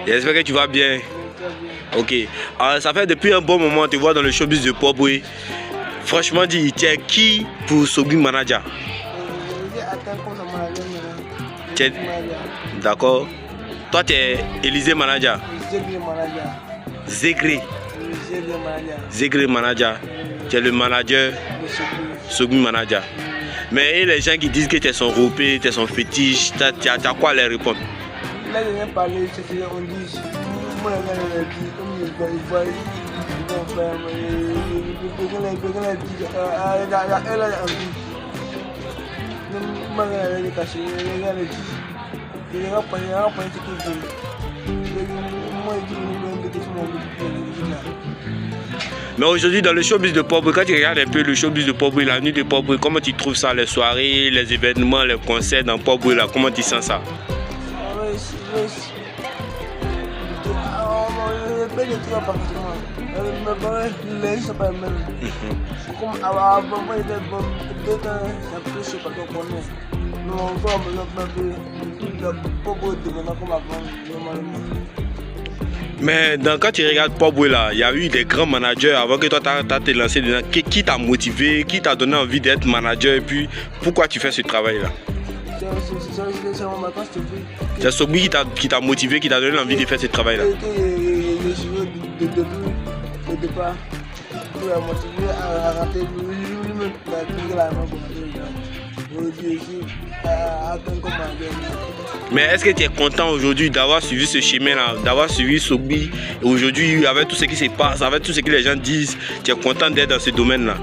J'espère que tu vas bien. Ok. Alors, ça fait depuis un bon moment, on te voit dans le showbiz de Port Boué. Franchement dit, tu es qui pour Sogui Manager? D'accord. Toi, tu es Élysée Manager. Zégré. Zégré Manager. Tu es le manager Sogui Manager. Mais les gens qui disent que tu es son ropé, tu es son fétiche, tu as quoi à leur répondre? Là, je viens parler, c'est ce qu'on dit. Moi, je dit, comme il faut, mais aujourd'hui dans le showbiz de Port Boué, quand tu regardes un peu le showbiz de Port Boué, la nuit de Port Boué, comment tu trouves ça, les soirées, les événements, les concerts dans Port Boué là, comment tu sens ça? Mais quand tu regardes Port Boué là, il y a eu des grands managers avant que toi tu as te lancé dedans. Qui t'a motivé, qui t'a donné envie d'être manager et puis pourquoi tu fais ce travail là? C'est Sogui qui t'a motivé, qui t'a donné envie de faire ce travail là. Mais est-ce que tu es content aujourd'hui d'avoir suivi ce chemin-là, d'avoir suivi Sogui et aujourd'hui avec tout ce qui se passe, avec tout ce que les gens disent, tu es content d'être dans ce domaine-là?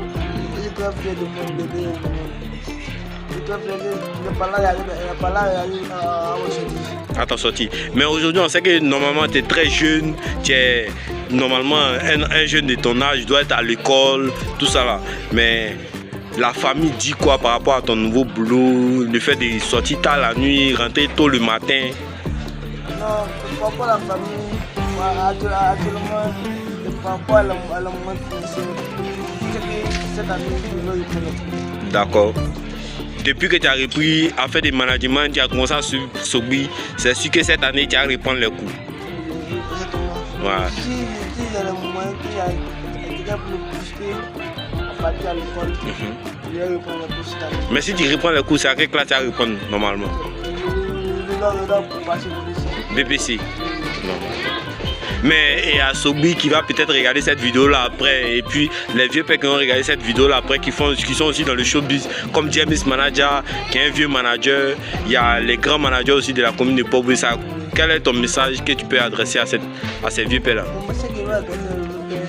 À ta sortie. Mais aujourd'hui, on sait que normalement tu es très jeune, tu es normalement un jeune de ton âge, doit être à l'école, tout ça là. Mais la famille dit quoi par rapport à ton nouveau boulot, le fait de sortir tard la nuit, rentrer tôt le matin? Non, pourquoi la famille, actuellement, pourquoi elle a moins cette année, d'accord. Depuis que tu as repris à faire des managements, tu as commencé à suivre Sogui, c'est sûr que cette année tu as reprendre les cours. Voilà. Si il y a le moyen qu'il y a pour le booster, à partir à l'école, je vais reprendre les cours cette année. Mais si tu reprends les cours, c'est à quelle classe tu vas reprendre normalement? Je dois pour passer au BPC. Non. Mais il y a Sogui qui va peut-être regarder cette vidéo là après, et puis les vieux pères qui vont regarder cette vidéo là après, qui sont aussi dans le showbiz, comme James Manager, qui est un vieux manager. Il y a les grands managers aussi de la commune de Port Boué. Quel est ton message que tu peux adresser à ces vieux pères là? Mon message que je vais adresser à mon père,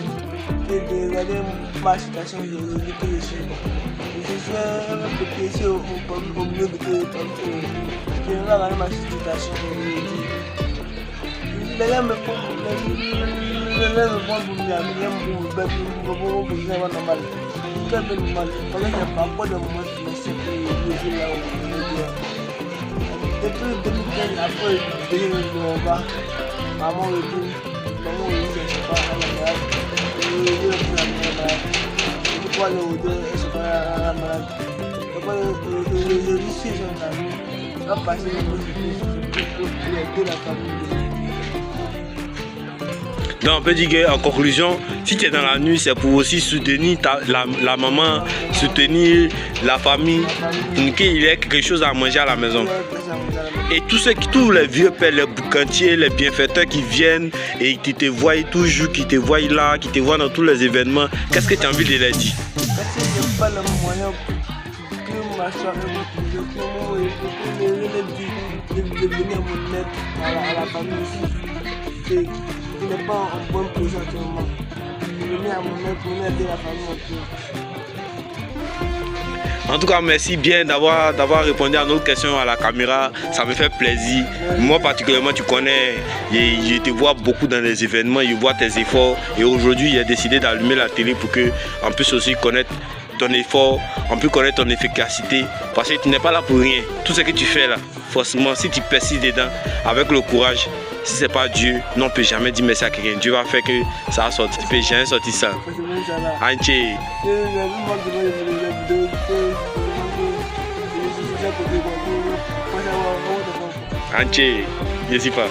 c'est de regarder ma situation juridique que je suis. Je suis un petit ici au milieu de tout. Je vais regarder ma situation juridique. Les gens me font normal. Depuis 2015, après le maman donc on peut dire qu'en conclusion, si tu es dans la nuit, c'est pour aussi soutenir la maman, soutenir la famille, pour qu'il y ait quelque chose à manger à la maison. Et tous les vieux pères, les boucantiers, les bienfaiteurs qui viennent et qui te voient toujours, qui te voient là, qui te voient dans tous les événements, qu'est-ce que tu as envie de leur dire? Parce que je n'ai pas le moyen que ma soirée de venir mon aide à la famille ici. Il n'est pas en bonne position actuellement. Je venais à mon aide pour aider la famille un peu. En tout cas, merci bien d'avoir répondu à nos questions à la caméra. Ça me fait plaisir. Moi particulièrement, tu connais, je te vois beaucoup dans les événements, je vois tes efforts. Et aujourd'hui, j'ai décidé d'allumer la télé pour qu'on puisse aussi connaître ton effort, on peut connaître ton efficacité. Parce que tu n'es pas là pour rien. Tout ce que tu fais là, forcément, si tu persistes dedans, avec le courage, si ce n'est pas Dieu, on ne peut jamais dire merci à quelqu'un. Dieu va faire que ça va sortir. Tu ne peux jamais sortir ça. Anché. Anché, je ne sais pas.